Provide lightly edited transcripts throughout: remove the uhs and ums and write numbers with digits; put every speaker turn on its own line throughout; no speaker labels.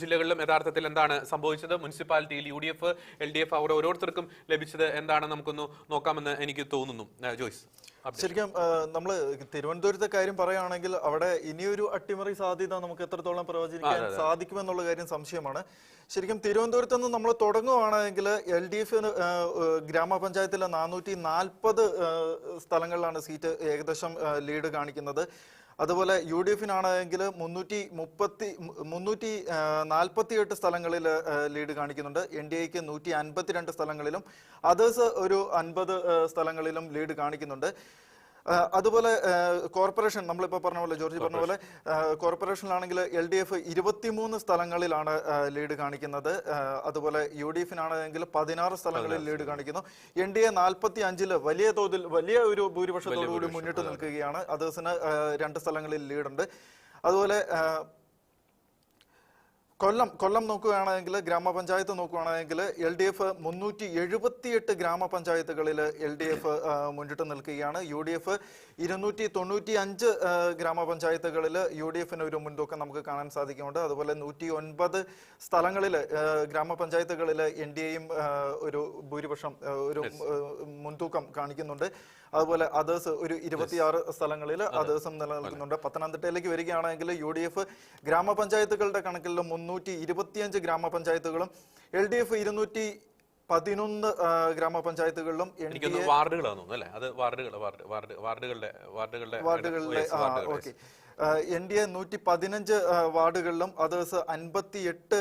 ജില്ലകളിലും യഥാർത്ഥത്തിൽ എന്താണ് സംഭവിച്ചത്, മുനിസിപ്പാലിറ്റിയിൽ UDF LDF അവർ ഓരോരുത്തർക്കും ലഭിച്ചത് എന്താണെന്ന് നമുക്കൊന്ന് നോക്കാമെന്ന് എനിക്ക് തോന്നുന്നു. ജോയ്സ്,
ശരിക്കും നമ്മൾ തിരുവനന്തപുരത്തെ കാര്യം പറയുകയാണെങ്കിൽ അവിടെ ഇനിയൊരു അട്ടിമറി സാധ്യത നമുക്ക് എത്രത്തോളം പ്രവചിക്കാൻ സാധിക്കുമെന്നുള്ള കാര്യം സംശയമാണ്. ശരിക്കും തിരുവനന്തപുരത്ത് നിന്ന് നമ്മൾ തുടങ്ങുകയാണെങ്കിൽ LDF ഗ്രാമപഞ്ചായത്തിലെ 440 സ്ഥലങ്ങളിലാണ് സീറ്റ് ഏകദേശം ലീഡ് കാണിക്കുന്നത്. അതുപോലെ UDFനാണെങ്കിൽ 348 സ്ഥലങ്ങളിൽ ലീഡ് കാണിക്കുന്നുണ്ട്. NDAക്ക് 152 സ്ഥലങ്ങളിലും അതേഴ്സ് ഒരു 50 സ്ഥലങ്ങളിലും ലീഡ് കാണിക്കുന്നുണ്ട്. അതുപോലെ കോർപ്പറേഷൻ നമ്മളിപ്പോൾ പറഞ്ഞ പോലെ ജോർജ് പറഞ്ഞ പോലെ കോർപ്പറേഷനിലാണെങ്കിൽ LDF 23 സ്ഥലങ്ങളിലാണ് ലീഡ് കാണിക്കുന്നത്. അതുപോലെ UDFനാണെങ്കിൽ 16 സ്ഥലങ്ങളിൽ ലീഡ് കാണിക്കുന്നു. NDA 45 വലിയ തോതിൽ വലിയ ഒരു ഭൂരിപക്ഷത്തോടുകൂടി മുന്നിട്ട് നിൽക്കുകയാണ്. അതേഴ്സിന് 2 സ്ഥലങ്ങളിൽ ലീഡുണ്ട്. അതുപോലെ കൊല്ലം നോക്കുകയാണെങ്കിൽ ഗ്രാമപഞ്ചായത്ത് നോക്കുകയാണെങ്കിൽ LDF 378 ഗ്രാമപഞ്ചായത്തുകളിൽ LDF മുന്നിട്ട് നിൽക്കുകയാണ്. UDF 295 ഗ്രാമപഞ്ചായത്തുകളിൽ UDFന് ഒരു മുൻതൂക്കം നമുക്ക് കാണാൻ സാധിക്കുന്നുണ്ട്. അതുപോലെ 109 സ്ഥലങ്ങളിൽ ഗ്രാമപഞ്ചായത്തുകളിൽ NDAയും ഒരു ഭൂരിപക്ഷം ഒരു മുൻതൂക്കം കാണിക്കുന്നുണ്ട്. അതുപോലെ അതേഴ്സ് ഒരു 26 സ്ഥലങ്ങളിൽ അതേഴ്സും നിലനിൽക്കുന്നുണ്ട്. പത്തനംതിട്ടയിലേക്ക് വരികയാണെങ്കിൽ UDF ഗ്രാമപഞ്ചായത്തുകളുടെ കണക്കിൽ 325 ഗ്രാമപഞ്ചായത്തുകളും LDF 211 ഗ്രാമപഞ്ചായത്തുകളിലും ഓക്കെ NDA 115 വാർഡുകളിലും അതേഴ്സ് 58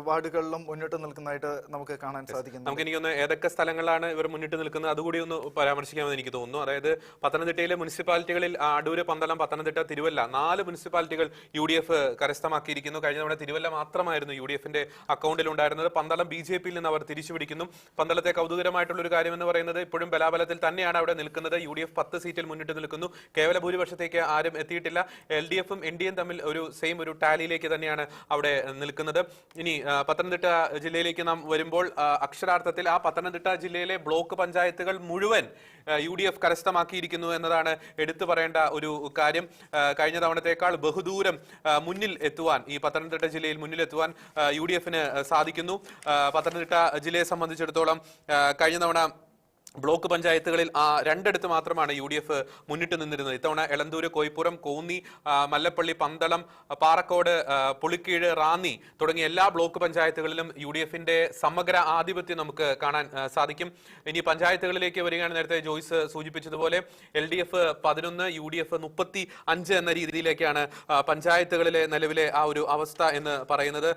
വാർഡുകളിലും മുന്നിട്ട് നിൽക്കുന്നതായിട്ട് നമുക്ക് കാണാൻ സാധിക്കുന്നു.
നമുക്ക് എനിക്കൊന്ന് ഏതൊക്കെ സ്ഥലങ്ങളാണ് ഇവർ മുന്നിട്ട് നിൽക്കുന്നത് അതുകൂടി ഒന്ന് പരാമർശിക്കാമെന്ന് എനിക്ക് തോന്നുന്നു. അതായത് പത്തനംതിട്ടയിലെ മുനിസിപ്പാലിറ്റികളിൽ അടൂര്, പന്തളം, പത്തനംതിട്ട, തിരുവല്ല 4 മുനിസിപ്പാലിറ്റികൾ UDF കരസ്ഥമാക്കിയിരിക്കുന്നു. കഴിഞ്ഞ തവണ തിരുവല്ല മാത്രമായിരുന്നു UDFന്റെ അക്കൗണ്ടിൽ ഉണ്ടായിരുന്നത്. പന്തളം BJPയിൽ നിന്ന് അവർ തിരിച്ചുപിടിക്കുന്നു. പന്തളത്തെ കൗതുകരമായിട്ടുള്ള ഒരു കാര്യം എന്ന് പറയുന്നത് ഇപ്പോഴും ബലാബലത്തിൽ തന്നെയാണ് അവിടെ നിൽക്കുന്നത്. UDF 10 സീറ്റിൽ മുന്നിട്ട് നിൽക്കുന്നു. കേവല ഭൂരിപക്ഷത്തേക്ക് ആരും എത്തിയിട്ടില്ല. LDFും NDAയും തമ്മിൽ ഒരു ടാലിയിലേക്ക് തന്നെയാണ് അവിടെ നിൽക്കുന്നത്. ഇനി പത്തനംതിട്ട ജില്ലയിലേക്ക് നാം വരുമ്പോൾ അക്ഷരാർത്ഥത്തിൽ ആ പത്തനംതിട്ട ജില്ലയിലെ ബ്ലോക്ക് പഞ്ചായത്തുകൾ മുഴുവൻ UDF കരസ്ഥമാക്കിയിരിക്കുന്നു എന്നതാണ് എടുത്തു പറയേണ്ട ഒരു കാര്യം. കഴിഞ്ഞ തവണത്തേക്കാൾ ബഹുദൂരം മുന്നിൽ എത്തുവാൻ, ഈ പത്തനംതിട്ട ജില്ലയിൽ മുന്നിലെത്തുവാൻ UDFന് സാധിക്കുന്നു. പത്തനംതിട്ട ജില്ലയെ സംബന്ധിച്ചിടത്തോളം കഴിഞ്ഞ തവണ ബ്ലോക്ക് പഞ്ചായത്തുകളിൽ 2 മാത്രമാണ് UDF മുന്നിട്ട് നിന്നിരുന്നത്. ഇത്തവണ എളന്തൂര്, കോയിപ്പുറം, കോന്നി, മല്ലപ്പള്ളി, പന്തളം, പാറക്കോട്, പുളിക്കീഴ്, റാന്നി തുടങ്ങിയ എല്ലാ ബ്ലോക്ക് പഞ്ചായത്തുകളിലും UDFന്റെ സമഗ്ര ആധിപത്യം നമുക്ക് കാണാൻ സാധിക്കും. ഇനി പഞ്ചായത്തുകളിലേക്ക് വരികയാണ്. നേരത്തെ ജോയ്സ് സൂചിപ്പിച്ചതുപോലെ LDF 11, UDF 35 എന്ന രീതിയിലേക്കാണ് പഞ്ചായത്തുകളിലെ നിലവിലെ ആ ഒരു അവസ്ഥ എന്ന് പറയുന്നത്.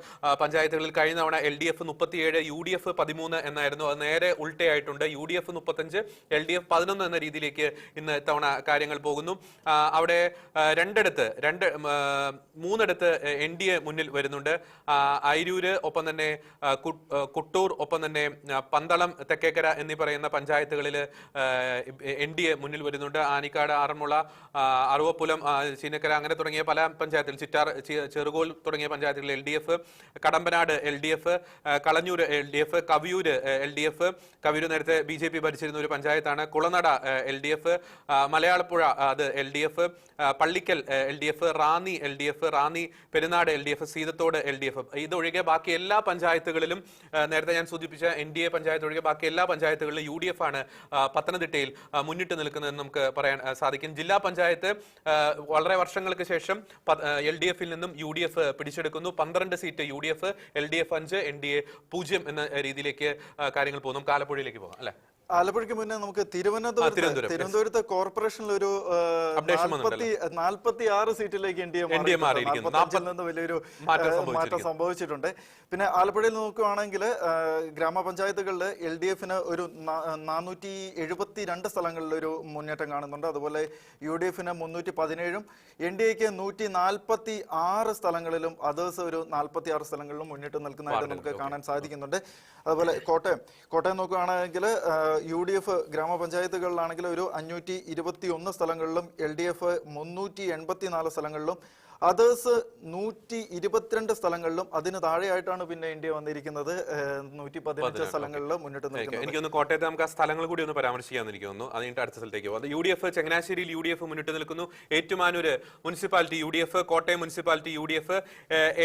പഞ്ചായത്തുകളിൽ കഴിഞ്ഞ തവണ LDF 37, UDF 13 എന്നായിരുന്നു. അത് നേരെ ഉൾട്ടയായിട്ടുണ്ട്. UDF 35, LDF 11 എന്ന രീതിയിലേക്ക് ഇന്ന് ഇത്തവണ കാര്യങ്ങൾ പോകുന്നു. അവിടെ 3 NDA മുന്നിൽ വരുന്നുണ്ട്. അയിരൂര്, ഒപ്പം തന്നെ കുട്ടൂർ, ഒപ്പം തന്നെ പന്തളം, തെക്കേക്കര എന്നീ പറയുന്ന പഞ്ചായത്തുകളിൽ NDA മുന്നിൽ വരുന്നുണ്ട്. ആനിക്കാട്, ആറന്മുള, അറുവപ്പുലം, ചീനക്കര അങ്ങനെ തുടങ്ങിയ പല പഞ്ചായത്തിൽ, ചിറ്റാർ, ചെറുകോൽ തുടങ്ങിയ പഞ്ചായത്തുകളിൽ LDF, Kadampanad LDF, Kalanjoor LDF, Kaviyoor LDF. Kaviyoor നേരത്തെ BJP ഭരിച്ചിരുന്ന ഒരു പഞ്ചായത്താണ്. കുളനട LDF, മലയാളപ്പുഴ അത് LDF, Pallikkal LDF, Ranni LDF, Ranni Perunad LDF, Seethathodu LDF. ഇതൊഴികെ ബാക്കി എല്ലാ പഞ്ചായത്തുകളിലും നേരത്തെ ഞാൻ സൂചിപ്പിച്ച NDA പഞ്ചായത്ത് ഒഴികെ ബാക്കി എല്ലാ പഞ്ചായത്തുകളിലും UDF ആണ് പത്തനംതിട്ടയിൽ മുന്നിട്ട് നിൽക്കുന്നതെന്ന് നമുക്ക് പറയാൻ സാധിക്കും. ജില്ലാ പഞ്ചായത്ത് വളരെ വർഷങ്ങൾക്ക് ശേഷം LDFൽ നിന്നും UDF പിടിച്ചെടുക്കുന്നു. 12 സീറ്റ് UDF, LDF 5, NDA 0 എന്ന രീതിയിലേക്ക് കാര്യങ്ങൾ പോകുന്നു. ആലപ്പുഴയിലേക്ക് പോകാം അല്ലെ?
ആലപ്പുഴയ്ക്ക് മുന്നേ നമുക്ക് തിരുവനന്തപുരത്ത് കോർപ്പറേഷനിൽ ഒരു 46 സീറ്റിലേക്ക് NDA നിന്ന് വലിയൊരു മാറ്റം സംഭവിച്ചിട്ടുണ്ട്. പിന്നെ ആലപ്പുഴയിൽ നോക്കുകയാണെങ്കിൽ ഗ്രാമപഞ്ചായത്തുകളിൽ LDFന് ഒരു 472 സ്ഥലങ്ങളിൽ ഒരു മുന്നേറ്റം കാണുന്നുണ്ട്. അതുപോലെ UDFന് 317, NDAക്ക് 146 സ്ഥലങ്ങളിലും അതേഴ്സ് ഒരു 46 സ്ഥലങ്ങളിലും മുന്നിട്ട് നിൽക്കുന്നതായിട്ട് നമുക്ക് കാണാൻ സാധിക്കുന്നുണ്ട്. അതുപോലെ കോട്ടയം നോക്കുകയാണെങ്കിൽ UDF ഗ്രാമപഞ്ചായത്തുകളിലാണെങ്കിൽ ഒരു 521 സ്ഥലങ്ങളിലും LDF 384 സ്ഥലങ്ങളിലും അതേഴ്സ് 122 സ്ഥലങ്ങളിലും അതിന് താഴെയായിട്ടാണ് പിന്നെ ഇന്ത്യ വന്നിരിക്കുന്നത് 115 സ്ഥലങ്ങളിൽ മുന്നിട്ട് നിൽക്കുന്നത്.
എനിക്കൊന്ന് കോട്ടയത്ത് നമുക്ക് ആ സ്ഥലങ്ങൾ കൂടി ഒന്ന് പരാമർശിക്കാമെന്ന് എനിക്ക് തോന്നുന്നു. അതിന്റെ അടുത്ത സ്ഥലത്തേക്ക് പോകും. UDF ചങ്ങനാശ്ശേരിയിൽ UDF മുന്നിട്ട് നിൽക്കുന്നു. Ettumanoor municipality UDF, Kottayam municipality UDF,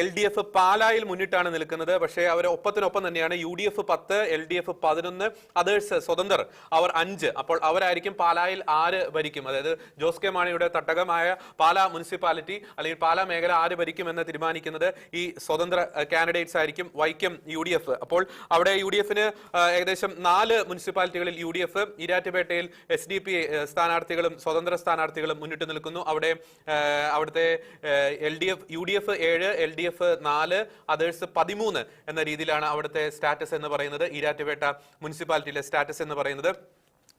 LDF പാലായിൽ മുന്നിട്ടാണ് നിൽക്കുന്നത്. പക്ഷേ അവർ ഒപ്പത്തിനൊപ്പം തന്നെയാണ്. UDF 10, LDF 11, അതേഴ്സ് സ്വതന്ത്രർ അവർ 5. അപ്പോൾ അവരായിരിക്കും പാലായിൽ ആര് ഭരിക്കും, അതായത് ജോസ് കെ മാണിയുടെ തട്ടകമായ പാലാ മുനിസിപ്പാലിറ്റി അല്ലെങ്കിൽ പാലാ മേഖല ആര് ഭരിക്കും എന്ന് തീരുമാനിക്കുന്നത് ഈ സ്വതന്ത്ര കാൻഡിഡേറ്റ്സ് ആയിരിക്കും. വൈക്കം UDF. അപ്പോൾ അവിടെ UDFന് ഏകദേശം 4 മുനിസിപ്പാലിറ്റികളിൽ UDF, ഈരാറ്റുപേട്ടയിൽ SDP സ്ഥാനാർത്ഥികളും സ്വതന്ത്ര സ്ഥാനാർത്ഥികളും മുന്നിട്ട് നിൽക്കുന്നു. അവിടുത്തെ UDF 7, LDF 4, അതേഴ്സ് 13 എന്ന രീതിയിലാണ് അവിടുത്തെ സ്റ്റാറ്റസ് എന്ന് പറയുന്നത്. ഈരാറ്റുപേട്ട മുനിസിപ്പാലിറ്റിയിലെ സ്റ്റാറ്റസ് എന്ന് പറയുന്നത്.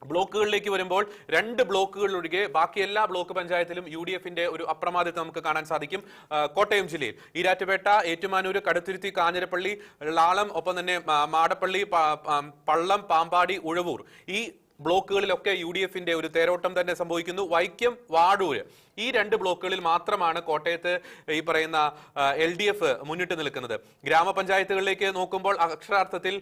ബ്ലോക്കുകളിലേക്ക് വരുമ്പോൾ 2 ബ്ലോക്കുകൾ ഒഴികെ ബാക്കി എല്ലാ ബ്ലോക്ക് പഞ്ചായത്തിലും UDFന്റെ ഒരു അപ്രമാദിത്വം നമുക്ക് കാണാൻ സാധിക്കും. കോട്ടയം ജില്ലയിൽ ഈരാറ്റുപേട്ട, ഏറ്റുമാനൂര്, കടുത്തുരുത്തി, കാഞ്ഞിരപ്പള്ളി, ലാളം, ഒപ്പം തന്നെ മാടപ്പള്ളി, പള്ളം, പാമ്പാടി, ഉഴവൂർ ഈ ബ്ലോക്കുകളിലൊക്കെ UDFന്റെ ഒരു തേരോട്ടം തന്നെ സംഭവിക്കുന്നു. വൈക്കം, വാടൂര് ഈ 2 ബ്ലോക്കുകളിൽ മാത്രമാണ് കോട്ടയത്ത് ഈ പറയുന്ന LDF മുന്നിട്ട് നിൽക്കുന്നത്. ഗ്രാമപഞ്ചായത്തുകളിലേക്ക് നോക്കുമ്പോൾ അക്ഷരാർത്ഥത്തിൽ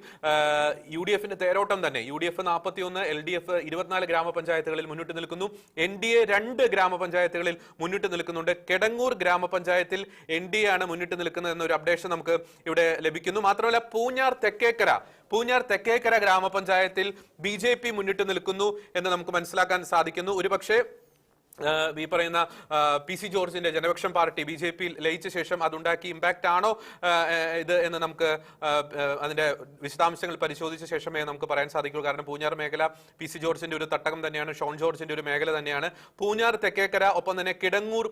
UDFന്റെ തേരോട്ടം തന്നെ. UDF 41, LDF 24 ഗ്രാമപഞ്ചായത്തുകളിൽ മുന്നിട്ട് നിൽക്കുന്നു. NDA 2 ഗ്രാമപഞ്ചായത്തുകളിൽ മുന്നിട്ട് നിൽക്കുന്നുണ്ട്. കിടങ്ങൂർ ഗ്രാമപഞ്ചായത്തിൽ NDA ആണ് മുന്നിട്ട് നിൽക്കുന്നത് എന്നൊരു അപ്ഡേഷൻ നമുക്ക് ഇവിടെ ലഭിക്കുന്നു. മാത്രമല്ല പൂഞ്ഞാർ തെക്കേക്കര ഗ്രാമപഞ്ചായത്തിൽ BJP മുന്നിട്ട് നിൽക്കുന്നു എന്ന് നമുക്ക് മനസ്സിലാക്കാൻ സാധിക്കുന്നു. ഒരുപക്ഷെ ഈ പറയുന്ന PC ജോർജിന്റെ ജനപക്ഷം പാർട്ടി BJP ലയിച്ച ശേഷം അതുണ്ടാക്കി ഇമ്പാക്ട് ആണോ ഇത് എന്ന് നമുക്ക് അതിന്റെ വിശദാംശങ്ങൾ പരിശോധിച്ച ശേഷമേ നമുക്ക് പറയാൻ സാധിക്കൂ. കാരണം പൂഞ്ഞാർ മേഖല PC ജോർജിന്റെ ഒരു തട്ടകം തന്നെയാണ്, ഷോൺ ജോർജിന്റെ ഒരു മേഖല തന്നെയാണ്. പൂഞ്ഞാർ തെക്കേക്കര, ഒപ്പം തന്നെ കിടങ്ങൂർ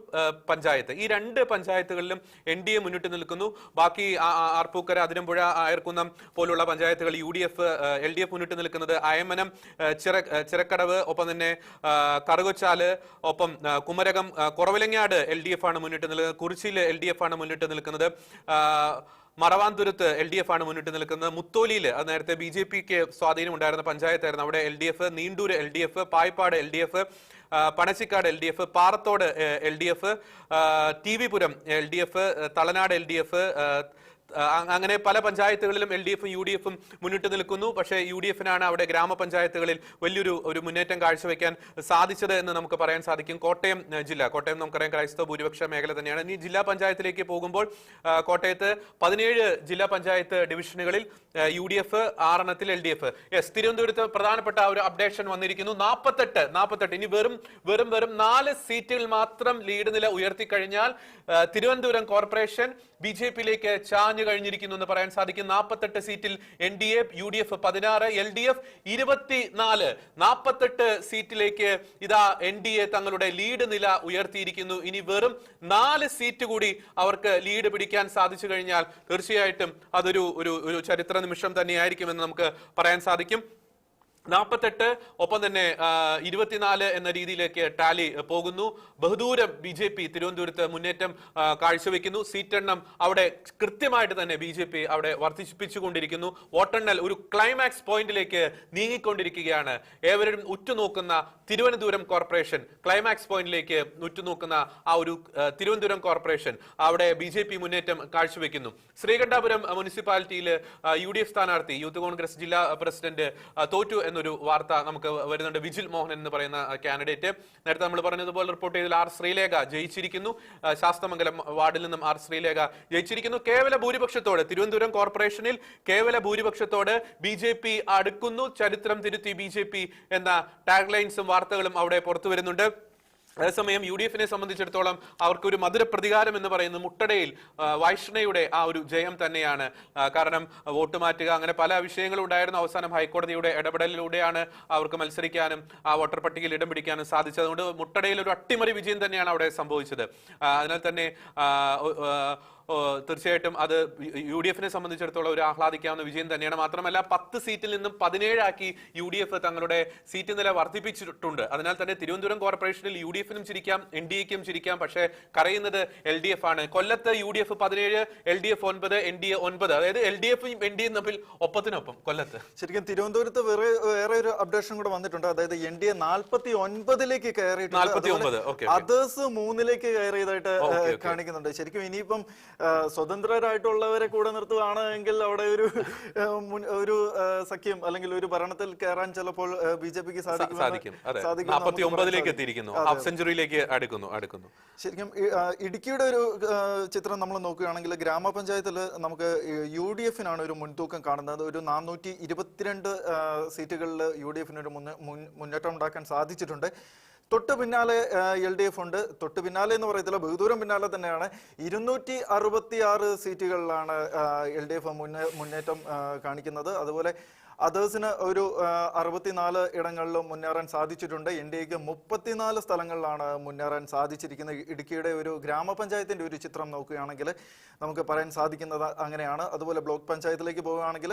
പഞ്ചായത്ത് ഈ 2 പഞ്ചായത്തുകളിലും NDA മുന്നിട്ട് നിൽക്കുന്നു. ബാക്കി ആർപ്പൂക്കര, അതിരമ്പുഴ, അയർക്കുന്നം പോലുള്ള പഞ്ചായത്തുകൾ LDF മുന്നിട്ട് നിൽക്കുന്നത്. അയമനം, ചിറക്കടവ്, ഒപ്പം തന്നെ കറുകൊച്ചാല്, ഒപ്പം കുമരകം, കുറവിലങ്ങാട് LDF ആണ് മുന്നിട്ട് നിൽക്കുന്നത്. കുറിച്ചിയിൽ LDF ആണ് മുന്നിട്ട് നിൽക്കുന്നത്. മറവാന്തുരത്ത് LDF ആണ് മുന്നിട്ട് നിൽക്കുന്നത്. മുത്തോലിയിൽ അത് നേരത്തെ BJPക്ക് സ്വാധീനം ഉണ്ടായിരുന്ന പഞ്ചായത്തായിരുന്നു, അവിടെ LDF. Neendoor LDF, Paippad LDF, Panachikkad LDF, Parathodu LDF, TV പുരം LDF, തളനാട് LDF, അങ്ങനെ പല പഞ്ചായത്തുകളിലും LDFും UDFും മുന്നിട്ട് നിൽക്കുന്നു. പക്ഷേ UDFനാണ് അവിടെ ഗ്രാമപഞ്ചായത്തുകളിൽ വലിയൊരു മുന്നേറ്റം കാഴ്ചവെക്കാൻ സാധിച്ചത് എന്ന് നമുക്ക് പറയാൻ സാധിക്കും. കോട്ടയം നമുക്കറിയാം ക്രൈസ്തവ ഭൂരിപക്ഷ മേഖല തന്നെയാണ്. ഇനി ജില്ലാ പഞ്ചായത്തിലേക്ക് പോകുമ്പോൾ കോട്ടയത്ത് 17 ജില്ലാ പഞ്ചായത്ത് ഡിവിഷനുകളിൽ UDF, 6 LDF. തിരുവനന്തപുരത്ത് പ്രധാനപ്പെട്ട ഒരു അപ്ഡേഷൻ വന്നിരിക്കുന്നു. 48 ഇനി വെറും 4 സീറ്റുകൾ മാത്രം ലീഡ് നില ഉയർത്തി കഴിഞ്ഞാൽ തിരുവനന്തപുരം കോർപ്പറേഷൻ BJPയിലേക്ക് ചാഞ്ഞു കഴിഞ്ഞിരിക്കുന്നു എന്ന് പറയാൻ സാധിക്കും. 48 സീറ്റിൽ NDA, UDF 16, LDF 24. 48 സീറ്റിലേക്ക് ഇതാ NDA തങ്ങളുടെ ലീഡ് നില ഉയർത്തിയിരിക്കുന്നു. ഇനി വെറും 4 സീറ്റ് കൂടി അവർക്ക് ലീഡ് പിടിക്കാൻ സാധിച്ചു കഴിഞ്ഞാൽ തീർച്ചയായിട്ടും അതൊരു ചരിത്ര നിമിഷം തന്നെയായിരിക്കുമെന്ന് നമുക്ക് പറയാൻ സാധിക്കും. 48 ഒപ്പം തന്നെ 24 എന്ന രീതിയിലേക്ക് ടാലി പോകുന്നു. ബഹുദൂരം BJP തിരുവനന്തപുരത്ത് മുന്നേറ്റം കാഴ്ചവെക്കുന്നു. സീറ്റെണ്ണം അവിടെ കൃത്യമായിട്ട് തന്നെ BJP അവിടെ വർദ്ധിപ്പിച്ചുകൊണ്ടിരിക്കുന്നു. വോട്ടെണ്ണൽ ഒരു ക്ലൈമാക്സ് പോയിന്റിലേക്ക് നീങ്ങിക്കൊണ്ടിരിക്കുകയാണ്. ഏവരും ഉറ്റുനോക്കുന്ന തിരുവനന്തപുരം കോർപ്പറേഷൻ ക്ലൈമാക്സ് പോയിന്റിലേക്ക് ഉറ്റുനോക്കുന്ന ആ ഒരു തിരുവനന്തപുരം കോർപ്പറേഷൻ അവിടെ BJP മുന്നേറ്റം കാഴ്ചവെക്കുന്നു. ശ്രീകണ്ഠാപുരം മുനിസിപ്പാലിറ്റിയിൽ UDF സ്ഥാനാർത്ഥി യൂത്ത് കോൺഗ്രസ് ജില്ലാ പ്രസിഡന്റ് തോറ്റു എന്നൊരു വാർത്ത നമുക്ക് വരുന്നുണ്ട്. വിജിൽ മോഹൻ എന്ന് പറയുന്ന കാൻഡിഡേറ്റ്. നേരത്തെ നമ്മൾ പറഞ്ഞതുപോലെ റിപ്പോർട്ട് ചെയ്തതിൽ R ശ്രീലേഖ ജയിച്ചിരിക്കുന്നു. ശാസ്തമംഗലം വാർഡിൽ നിന്നും R ശ്രീലേഖ ജയിച്ചിരിക്കുന്നു. കേവല ഭൂരിപക്ഷത്തോടെ തിരുവനന്തപുരം കോർപ്പറേഷനിൽ കേവല ഭൂരിപക്ഷത്തോടെ BJP അടുക്കുന്നു. ചരിത്രം തിരുത്തി BJP എന്ന ടാഗ് ലൈൻസും വാർത്തകളും അവിടെ പുറത്തു വരുന്നുണ്ട്. അതേസമയം UDFനെ സംബന്ധിച്ചിടത്തോളം അവർക്കൊരു മധുര പ്രതികാരം എന്ന് പറയുന്നത് മുട്ടടയിൽ വൈഷ്ണയുടെ ആ ഒരു ജയം തന്നെയാണ്. കാരണം വോട്ട് മാറ്റുക അങ്ങനെ പല വിഷയങ്ങളും ഉണ്ടായിരുന്നു. അവസാനം ഹൈക്കോടതിയുടെ ഇടപെടലിലൂടെയാണ് അവർക്ക് മത്സരിക്കാനും ആ വോട്ടർ പട്ടികയിൽ ഇടം പിടിക്കാനും സാധിച്ചത്. അതുകൊണ്ട് മുട്ടടയിൽ ഒരു അട്ടിമറി വിജയം തന്നെയാണ് അവിടെ സംഭവിച്ചത്. അതിനാൽ തന്നെ തീർച്ചയായിട്ടും അത് UDF സംബന്ധിച്ചിടത്തോളം ഒരു ആഹ്ലാദിക്കാവുന്ന വിജയം തന്നെയാണ്. മാത്രമല്ല 10 സീറ്റിൽ നിന്നും 17 ആക്കി UDF തങ്ങളുടെ സീറ്റ് നില വർദ്ധിപ്പിച്ചിട്ടുണ്ട്. അതിനാൽ തന്നെ തിരുവനന്തപുരം കോർപ്പറേഷനിൽ UDF ചിരിക്കാം, NDAക്കും ചിരിക്കാം. പക്ഷേ കരയുന്നത് LDF ആണ്. കൊല്ലത്ത് UDF 17, LDF 9, NDA 9. അതായത് LDFും NDAയും തമ്മിൽ ഒപ്പത്തിനൊപ്പം കൊല്ലത്ത്.
ശരിക്കും തിരുവനന്തപുരത്ത് വേറെ ഒരു അപ്ഡേഷൻ കൂടെ വന്നിട്ടുണ്ട്. അതായത് NDA 49ലേക്ക് കയറിയിട്ടുണ്ട്, അതേഴ്സ് 3ലേക്ക് കയറിയതായിട്ട് കാണിക്കുന്നുണ്ട്. ശരിക്കും ഇനിയിപ്പം സ്വതന്ത്രരായിട്ടുള്ളവരെ കൂടെ നിർത്തുകയാണെങ്കിൽ അവിടെ ഒരു സഖ്യം അല്ലെങ്കിൽ ഒരു ഭരണത്തിൽ കയറാൻ ചിലപ്പോൾ BJPക്ക് സാധിക്കും.
49ലേക്ക് എത്തിയിരിക്കുന്നു, ഹാഫ് സെഞ്ചുറിയിലേക്ക് അടുക്കുന്നു.
ശരിക്കും ഇടുക്കിയുടെ ഒരു ചിത്രം നമ്മൾ നോക്കുകയാണെങ്കിൽ ഗ്രാമപഞ്ചായത്തിൽ നമുക്ക് UDFനാണ് ഒരു മുൻതൂക്കം കാണുന്നത്. ഒരു 422 സീറ്റുകളിൽ UDFന് ഒരു മുന്നേറ്റം ഉണ്ടാക്കാൻ സാധിച്ചിട്ടുണ്ട്. തൊട്ട് പിന്നാലെ LDF ഉണ്ട്. തൊട്ട് പിന്നാലെ എന്ന് പറയത്തില്ല, ബഹുദൂരം പിന്നാലെ തന്നെയാണ്. 266 സീറ്റുകളിലാണ് LDF മുന്നേറ്റം കാണിക്കുന്നത്. അതുപോലെ അതേഴ്സിന് ഒരു 64 ഇടങ്ങളിലും മുന്നേറാൻ സാധിച്ചിട്ടുണ്ട്. NDAക്ക് 34 സ്ഥലങ്ങളിലാണ് മുന്നേറാൻ സാധിച്ചിരിക്കുന്നത്. ഇടുക്കിയുടെ ഒരു ഗ്രാമപഞ്ചായത്തിന്റെ ഒരു ചിത്രം നോക്കുകയാണെങ്കിൽ നമുക്ക് പറയാൻ സാധിക്കുന്നത് അങ്ങനെയാണ്. അതുപോലെ ബ്ലോക്ക് പഞ്ചായത്തിലേക്ക് പോവുകയാണെങ്കിൽ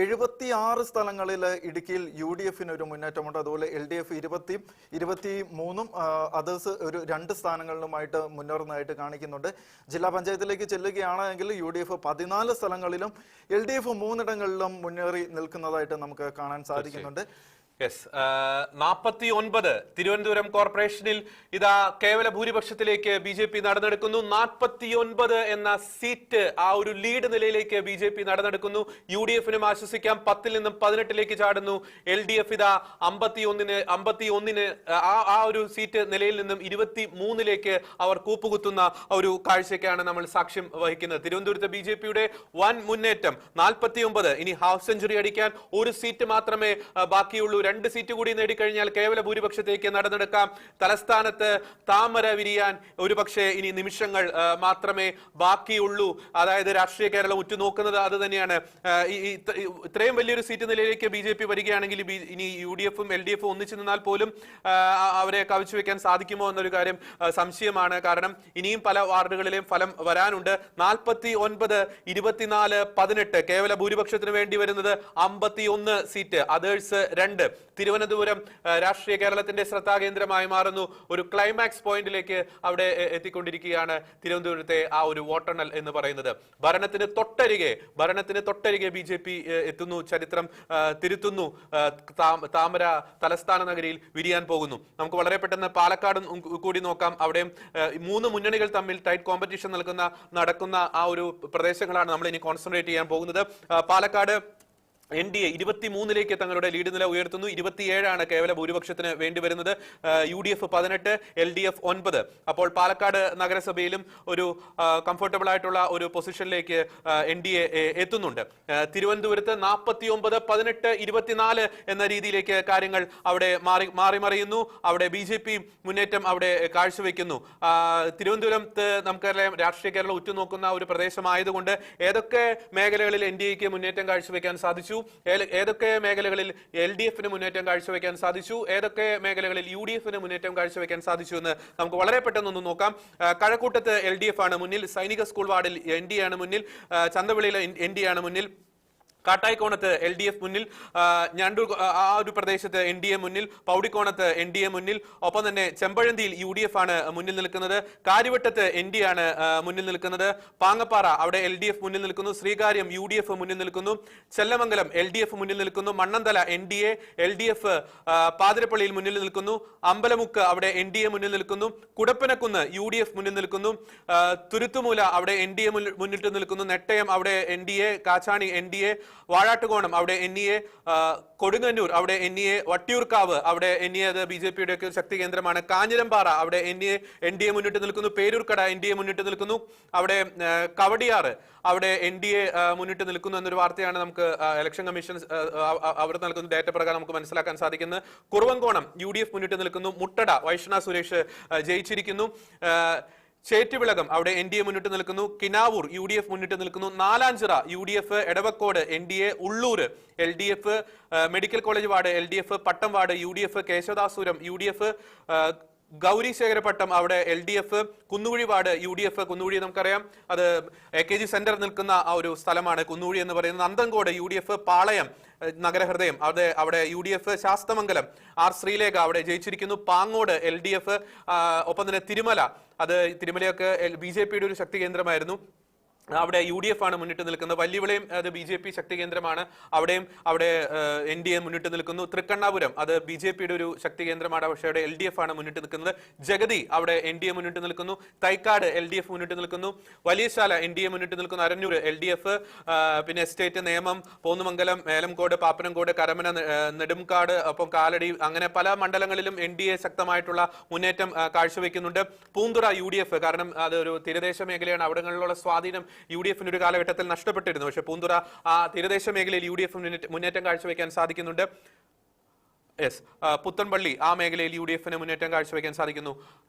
76 സ്ഥലങ്ങളിൽ ഇടുക്കിയിൽ UDFന് ഒരു മുന്നേറ്റമുണ്ട്. അതുപോലെ LDF 23 അതേഴ്സ് ഒരു 2 സ്ഥാനങ്ങളിലുമായിട്ട് മുന്നേറുന്നതായിട്ട് കാണിക്കുന്നുണ്ട്. ജില്ലാ പഞ്ചായത്തിലേക്ക് ചെല്ലുകയാണെങ്കിൽ UDF 14 സ്ഥലങ്ങളിലും LDF 3 ഇടങ്ങളിലും മുന്നേറി നിൽക്കുന്നതായിട്ട് നമുക്ക് കാണാൻ സാധിക്കുന്നുണ്ട്.
49 തിരുവനന്തപുരം കോർപ്പറേഷനിൽ ഇതാ കേവല ഭൂരിപക്ഷത്തിലേക്ക് BJP നടന്നെടുക്കുന്നു. 49 എന്ന സീറ്റ്, ആ ഒരു ലീഡ് നിലയിലേക്ക് BJP നടന്നെടുക്കുന്നു. UDFനും ആശ്വസിക്കാം, 10ൽ നിന്നും 18ലേക്ക് ചാടുന്നു. LDF ഇതാ 51 ആ ഒരു സീറ്റ് നിലയിൽ നിന്നും 23ലേക്ക് അവർ കൂപ്പുകുത്തുന്ന ഒരു കാഴ്ചയ്ക്കാണ് നമ്മൾ സാക്ഷ്യം വഹിക്കുന്നത്. തിരുവനന്തപുരത്ത് BJPയുടെ വൻ മുന്നേറ്റം 49. ഇനി ഹാഫ് സെഞ്ചുറി അടിക്കാൻ ഒരു സീറ്റ് മാത്രമേ ബാക്കിയുള്ളൂ. 2 സീറ്റ് കൂടി നേടിക്കഴിഞ്ഞാൽ കേവല ഭൂരിപക്ഷത്തേക്ക് നടന്നെടുക്കാം. തലസ്ഥാനത്ത് താമര വിരിയാൻ ഒരു പക്ഷേ ഇനി നിമിഷങ്ങൾ മാത്രമേ ബാക്കിയുള്ളൂ. അതായത് രാഷ്ട്രീയ കേരളം ഉറ്റുനോക്കുന്നത് അത് തന്നെയാണ്. ഇത്രയും വലിയൊരു സീറ്റ് നിലയിലേക്ക് BJP വരികയാണെങ്കിൽ ഇനി UDFും LDFും ഒന്നിച്ചു നിന്നാൽ പോലും അവരെ കവച്ചു വെക്കാൻ സാധിക്കുമോ എന്നൊരു കാര്യം സംശയമാണ്. കാരണം ഇനിയും പല വാർഡുകളിലെയും ഫലം വരാനുണ്ട്. 49, 24, 18 കേവല ഭൂരിപക്ഷത്തിന് വേണ്ടി വരുന്നത് 51 സീറ്റ്, അതേഴ്സ് 2. തിരുവനന്തപുരം രാഷ്ട്രീയ കേരളത്തിന്റെ ശ്രദ്ധാകേന്ദ്രമായി മാറുന്നു. ഒരു ക്ലൈമാക്സ് പോയിന്റിലേക്ക് അവിടെ എത്തിക്കൊണ്ടിരിക്കുകയാണ് തിരുവനന്തപുരത്തെ ആ ഒരു വോട്ടെണ്ണൽ എന്ന് പറയുന്നത്. ഭരണത്തിന് തൊട്ടരികെ BJP എത്തുന്നു, ചരിത്രം തിരുത്തുന്നു. താമര തലസ്ഥാന നഗരിയിൽ വിരിയാൻ പോകുന്നു. നമുക്ക് വളരെ പെട്ടെന്ന് പാലക്കാട് കൂടി നോക്കാം. അവിടെയും 3 മുന്നണികൾ തമ്മിൽ ടൈറ്റ് കോമ്പറ്റീഷൻ നടക്കുന്ന ആ ഒരു പ്രദേശങ്ങളാണ് നമ്മൾ ഇനി കോൺസെൻട്രേറ്റ് ചെയ്യാൻ പോകുന്നത്. പാലക്കാട് NDA 23ലേക്ക് തങ്ങളുടെ ലീഡ് നില ഉയർത്തുന്നു. 27 കേവല ഭൂരിപക്ഷത്തിന് വേണ്ടി വരുന്നത്. UDF 18, LDF 9. അപ്പോൾ പാലക്കാട് നഗരസഭയിലും ഒരു കംഫർട്ടബിൾ ആയിട്ടുള്ള ഒരു പൊസിഷനിലേക്ക് NDA എത്തുന്നുണ്ട്. തിരുവനന്തപുരത്ത് 49, 18, 24 എന്ന രീതിയിലേക്ക് കാര്യങ്ങൾ അവിടെ മാറിമറിയുന്നു. അവിടെ BJP മുന്നേറ്റം അവിടെ കാഴ്ചവെക്കുന്നു. തിരുവനന്തപുരത്ത് നമുക്കറിയാം രാഷ്ട്രീയ കേരളം ഉറ്റുനോക്കുന്ന ഒരു പ്രദേശമായതുകൊണ്ട് ഏതൊക്കെ മേഖലകളിൽ NDAക്ക് മുന്നേറ്റം കാഴ്ചവെക്കാൻ സാധിച്ചു, ഏതൊക്കെ മേഖലകളിൽ LDFന് മുന്നേറ്റം കാഴ്ചവെക്കാൻ സാധിച്ചു, ഏതൊക്കെ മേഖലകളിൽ UDFന് മുന്നേറ്റം കാഴ്ചവെക്കാൻ സാധിച്ചു എന്ന് നമുക്ക് വളരെ പെട്ടെന്നൊന്ന് നോക്കാം. കഴക്കൂട്ടത്ത് LDF ആണ് മുന്നിൽ, സൈനിക സ്കൂൾ വാർഡിൽ NDA ആണ് മുന്നിൽ, ചന്തവിളിയിൽ NDA ആണ് മുന്നിൽ, കാട്ടായിക്കോണത്ത് LDF മുന്നിൽ, ഞണ്ടൂർ ആ ഒരു പ്രദേശത്ത് NDA മുന്നിൽ, പൗടിക്കോണത്ത് NDA മുന്നിൽ, ഒപ്പം തന്നെ ചെമ്പഴന്തിയിൽ UDF ആണ് മുന്നിൽ നിൽക്കുന്നത്, കാര്യവട്ടത്ത് NDA ആണ് മുന്നിൽ നിൽക്കുന്നത്, പാങ്ങപ്പാറ അവിടെ LDF മുന്നിൽ നിൽക്കുന്നു, ശ്രീകാര്യം UDF മുന്നിൽ നിൽക്കുന്നു, ചെല്ലമംഗലം LDF മുന്നിൽ നിൽക്കുന്നു, മണ്ണന്തല NDA, LDF പാതിരപ്പള്ളിയിൽ മുന്നിൽ നിൽക്കുന്നു, അമ്പലമുക്ക് അവിടെ NDA മുന്നിൽ നിൽക്കുന്നു, കുടപ്പനക്കുന്ന് UDF മുന്നിൽ നിൽക്കുന്നു, തുരുത്തുമൂല അവിടെ NDA മുന്നിട്ട് നിൽക്കുന്നു, നെട്ടയം അവിടെ NDA, കാച്ചാണി NDA, വാഴാട്ടുകോണം അവിടെ NDA, കൊടുങ്ങന്നൂർ അവിടെ NDA, വട്ടിയൂർക്കാവ് അവിടെ NDA, അത് BJPയുടെ ഒക്കെ ശക്തി കേന്ദ്രമാണ്, കാഞ്ഞിരമ്പാറ അവിടെ NDA മുന്നിട്ട് നിൽക്കുന്നു, പേരൂർക്കട NDA മുന്നിട്ട് നിൽക്കുന്നു, അവിടെ കവടിയാറ് അവിടെ NDA മുന്നിട്ട് നിൽക്കുന്നു എന്നൊരു വാർത്തയാണ് നമുക്ക് ഇലക്ഷൻ കമ്മീഷൻ അവർ നൽകുന്ന ഡേറ്റ പ്രകാരം നമുക്ക് മനസ്സിലാക്കാൻ സാധിക്കുന്നത്. കുറുവങ്കോണം UDF മുന്നിട്ട് നിൽക്കുന്നു, മുട്ടട വൈഷ്ണ സുരേഷ് ജയിച്ചിരിക്കുന്നു, ചേറ്റുവിളകം അവിടെ NDA മുന്നിട്ട് നിൽക്കുന്നു, കിനാവൂർ UDF മുന്നിട്ട് നിൽക്കുന്നു, Nalanchira UDF, എടവക്കോട് NDA, Ulloor LDF, medical college ward LDF, പട്ടം വാർഡ് UDF, കേശവദാസുരം UDF, ഗൗരിശേഖരപട്ടം അവിടെ LDF, Kunnukuzhi ward UDF. Kunnukuzhi നമുക്കറിയാം, അത് AKG സെന്റർ നിൽക്കുന്ന ആ ഒരു സ്ഥലമാണ് കുന്നുകുഴി എന്ന് പറയുന്നത്. നന്തൻകോട് UDF, പാളയം നഗരഹൃദയം അവിടെ UDF, ശാസ്തമംഗലം ശ്രീലേഖ അവിടെ ജയിച്ചിരിക്കുന്നു. പാങ്ങോട് LDF, ഒപ്പം തന്നെ തിരുമല, അത് തിരുമലയൊക്കെ BJPയുടെ ഒരു ശക്തി കേന്ദ്രമായിരുന്നു, അവിടെ UDF ആണ് മുന്നിട്ട് നിൽക്കുന്നത്. വല്യവിളയും അത് BJP ശക്തി കേന്ദ്രമാണ്, അവിടെ NDA മുന്നിട്ട് നിൽക്കുന്നു. തൃക്കണ്ണാപുരം അത് BJPയുടെ ഒരു ശക്തി കേന്ദ്രമാണ്, പക്ഷേ അവിടെ LDF ആണ് മുന്നിട്ട് നിൽക്കുന്നത്. ജഗതി അവിടെ NDA മുന്നിട്ട് നിൽക്കുന്നു. തൈക്കാട് LDF മുന്നിട്ട് നിൽക്കുന്നു. വലിയശാല NDA മുന്നിട്ട് നിൽക്കുന്നു. അരന്നൂർ LDF, പിന്നെ എസ്റ്റേറ്റ്, നേമം, പോന്നുമംഗലം, മേലംകോട്, പാപ്പനംകോട്, കരമന, നെടുംകാട്, ഒപ്പം കാലടി, അങ്ങനെ പല മണ്ഡലങ്ങളിലും NDA ശക്തമായിട്ടുള്ള മുന്നേറ്റം കാഴ്ചവെക്കുന്നുണ്ട്. പൂന്തുറ UDF, കാരണം അത് ഒരു തീരദേശ മേഖലയാണ്, അവിടങ്ങളിലുള്ള സ്വാധീനം UDF-ന് ഒരു കാലഘട്ടത്തിൽ നഷ്ടപ്പെട്ടിരുന്നു. പക്ഷേ പൂന്തുറ ആ തീരദേശ മേഖലയിൽ UDF മുന്നേറ്റം കാഴ്ചവെക്കാൻ സാധിക്കുന്നുണ്ട്. പുത്തൻപള്ളി ആ മേഖലയിൽ UDF-ന് മുന്നേറ്റം കാഴ്ചവെക്കാൻ സാധിക്കുന്നു.